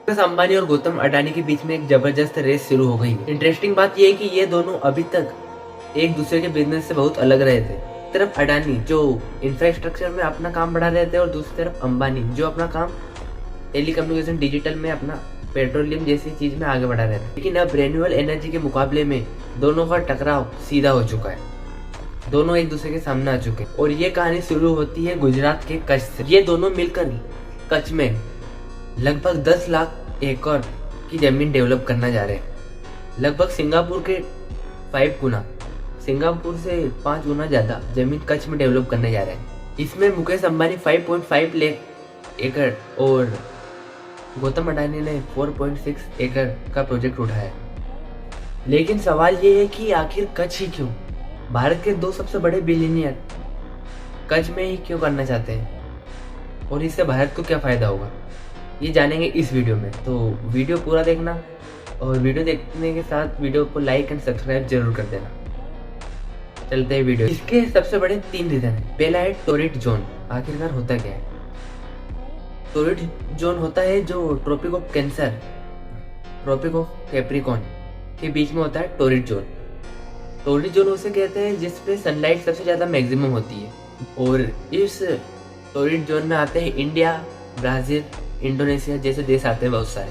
मुकेश अंबानी और गौतम अडानी के बीच में एक जबरदस्त रेस शुरू हो गई। इंटरेस्टिंग बात यह है कि ये दोनों अभी तक एक दूसरे के बिजनेस से बहुत अलग रहे थे। एक तरफ अडानी जो इंफ्रास्ट्रक्चर में अपना काम बढ़ा रहे थे और दूसरी तरफ अंबानी जो अपना काम टेलीकम्युनिकेशन डिजिटल में अपना पेट्रोलियम जैसी चीज में आगे बढ़ा रहे थे। लेकिन अब रिन्यूएबल एनर्जी के मुकाबले में दोनों का टकराव सीधा हो चुका है। दोनों एक दूसरे के सामने आ चुके हैं और ये कहानी शुरू होती है गुजरात के कच्छ से। ये दोनों मिलकर कच्छ में लगभग 10 लाख एकड़ की जमीन डेवलप करना जा रहे हैं। लगभग सिंगापुर के 5 गुना, सिंगापुर से 5 गुना ज्यादा जमीन कच्छ में डेवलप करने जा रहे हैं। इसमें मुकेश अंबानी 5.5 लाख एकड़ और गौतम अडानी ने 4.6 एकड़ का प्रोजेक्ट उठाया। लेकिन सवाल ये है कि आखिर कच्छ ही क्यों? भारत के 2 सबसे बड़े बिलियनियर कच्छ में ही क्यों करना चाहते हैं और इससे भारत को क्या फायदा होगा, ये जानेंगे इस वीडियो में। तो वीडियो पूरा देखना और वीडियो देखने के साथ वीडियो को लाइक एंड सब्सक्राइब जरूर कर देना। चलते हैं वीडियो। इसके सबसे बड़े 3 रीजन है। पहला है टोरिड जोन। आखिरकार होता क्या है? टोरिड जोन होता है जो tropic of cancer, tropic of capricorn के बीच में होता है टोरिड जोन। टोरिड जोन उसे कहते हैं जिसपे सनलाइट सबसे ज्यादा मैक्सिमम होती है और इस टोरिड जोन में आते हैं इंडिया, ब्राजील, इंडोनेशिया जैसे देश आते हैं बहुत सारे।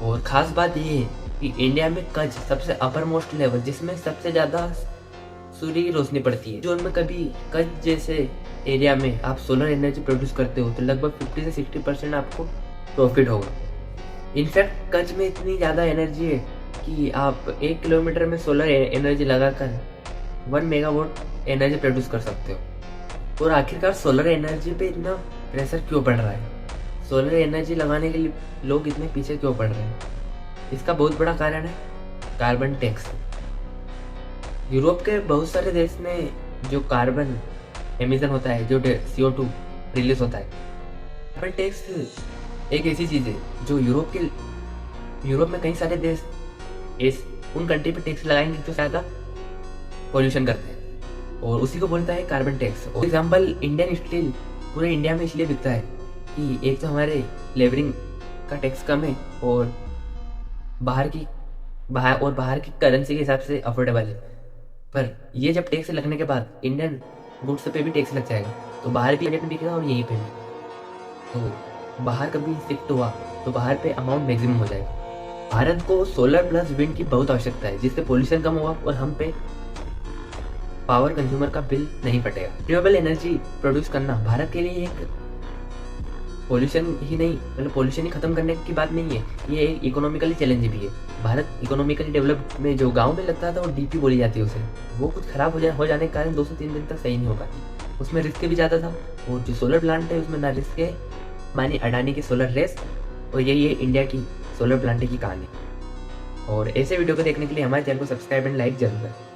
और ख़ास बात ये है कि इंडिया में कच्छ सबसे अपर मोस्ट लेवल जिसमें सबसे ज़्यादा सूर्य की रोशनी पड़ती है। जोन में कभी कच्छ जैसे एरिया में आप सोलर एनर्जी प्रोड्यूस करते हो तो लगभग 50 से 60% आपको प्रॉफिट होगा। इनफैक्ट कच्छ में इतनी ज़्यादा एनर्जी है कि आप 1 किलोमीटर में सोलर एनर्जी लगाकर 1 मेगावाट एनर्जी प्रोड्यूस कर सकते हो। और आखिरकार सोलर एनर्जी पे इतना प्रेशर क्यों पड़ रहा है? सोलर एनर्जी लगाने के लिए लोग इतने पीछे क्यों पड़ रहे हैं? इसका बहुत बड़ा कारण है कार्बन टैक्स। यूरोप के बहुत सारे देश में जो कार्बन एमिशन होता है, जो CO2 रिलीज होता है, कार्बन टैक्स एक ऐसी चीज़ है जो यूरोप में कई सारे देश उन कंट्री पे टैक्स लगाएंगे जो ज़्यादा पॉल्यूशन करते हैं और उसी को बोलता है carbon tax. For example Indian steel पूरे इंडिया में इसलिए बिकता है कि एक तो हमारे लेबरिंग का टैक्स कम है और बाहर की करेंसी के हिसाब से अफोर्डेबल है। पर ये जब टैक्स लगने के बाद इंडियन गुड्स पे भी टैक्स लग जाएगा तो बाहर भी रेट में बिकेगा और यहीं पे भी। तो बाहर कभी शिफ्ट हुआ तो बाहर पे अमाउंट मैक्सिमम हो जाएगा। भारत को सोलर प्लस विंड की बहुत आवश्यकता है जिससे पोल्यूशन कम होगा और हम पे पावर कंज्यूमर का बिल नहीं फटेगा। रिन्यूएबल एनर्जी प्रोड्यूस करना भारत के लिए एक पोल्यूशन ही नहीं, मतलब पोल्यूशन ही खत्म करने की बात नहीं है, ये एक इकोनॉमिकली चैलेंज भी है। भारत इकोनॉमिकली डेवलप में जो गांव में लगता था वो डीपी बोली जाती है उसे, वो कुछ खराब हो जाने के कारण 2 से 3 दिन तक सही नहीं हो पाती। उसमें रिस्क भी ज़्यादा था और जो सोलर प्लांट है उसमें ना रिस्क है। मानी अडानी की सोलर रेस और यही है इंडिया की सोलर प्लांट की कहानी। और ऐसे वीडियो को देखने के लिए हमारे चैनल को सब्सक्राइब एंड लाइक जरूर करें।